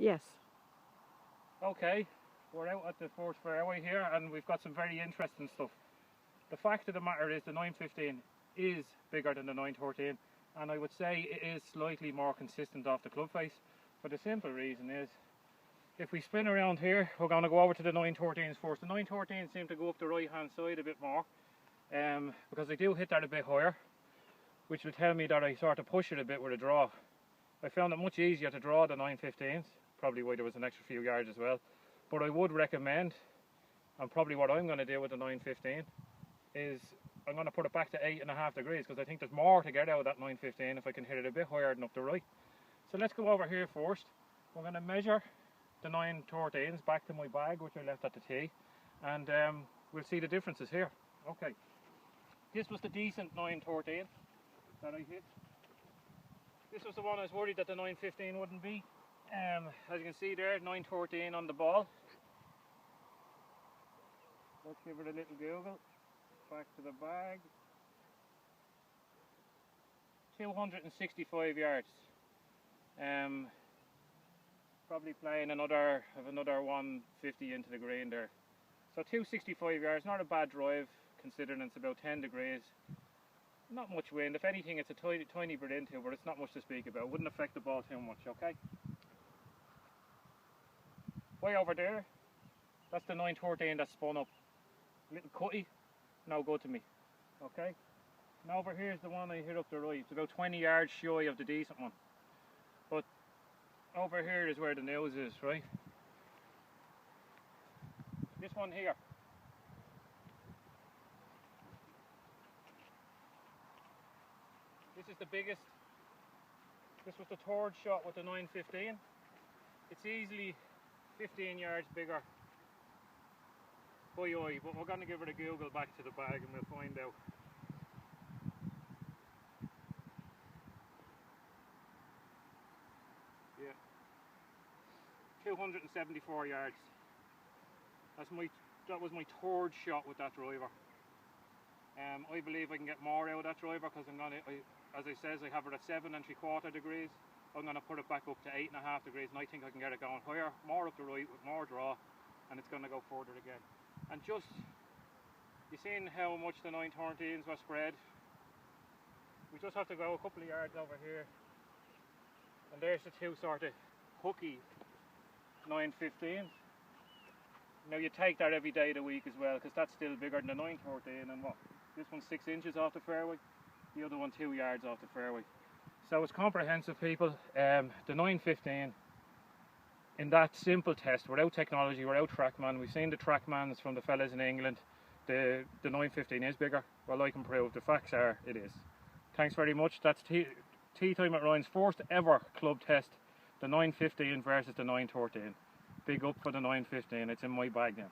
Yes. Okay, we're out at the first fairway here and we've got some very interesting stuff. The fact of the matter is the 915 is bigger than the 913, and I would say it is slightly more consistent off the club face, for the simple reason is, if we spin around here, we're going to go over to the 913s first. The 913s seem to go up the right hand side a bit more, because I do hit that a bit higher, which will tell me that I sort of push it a bit with a draw. I found it much easier to draw the 915s, probably why there was an extra few yards as well, but I would recommend, and probably what I'm going to do with the 915, is I'm going to put it back to 8.5 degrees, because I think there's more to get out of that 915 if I can hit it a bit higher than up the right. So let's go over here first. We're going to measure the 913s back to my bag, which I left at the tee, and we'll see the differences here. Okay, this was the decent 913 that I hit. This was the one I was worried that the 915 wouldn't be. As you can see there, 913 on the ball. Let's give it a little Google. Back to the bag. 265 yards. Probably playing another 150 into the green there. So 265 yards, not a bad drive considering it's about 10 degrees. Not much wind. If anything, it's a tiny bit into, but it's not much to speak about. It wouldn't affect the ball too much, okay? Way over there, that's the 913 that's spun up. Little cutty, no good to me. Okay? And over here is the one I hit up the right. It's about 20 yards shy of the decent one. But over here is where the news is, right? This one here. This is the biggest. This was the third shot with the 915. It's easily 15 yards bigger by eye, but we're going to give it a Google back to the bag and we'll find out. Yeah, 274 yards. That was my third shot with that driver. I believe I can get more out of that driver because as I says, I have it at 7 3/4 degrees. I'm going to put it back up to 8.5 degrees, and I think I can get it going higher, more up the right with more draw, and it's going to go further again. And just, you seen how much the 913s were spread? We just have to go a couple of yards over here, and there's the two sort of hooky 915s. Now you take that every day of the week as well, because that's still bigger than the 913, and what? This one's 6 inches off the fairway, the other one 2 yards off the fairway. So it's comprehensive, people. The 915, in that simple test, without technology, without TrackMan, we've seen the TrackMans from the fellas in England, the 915 is bigger. Well, I can prove, the facts are, it is. Thanks very much. That's TeeTime at Ryan's first ever club test, the 915 versus the 913. Big up for the 915, it's in my bag now.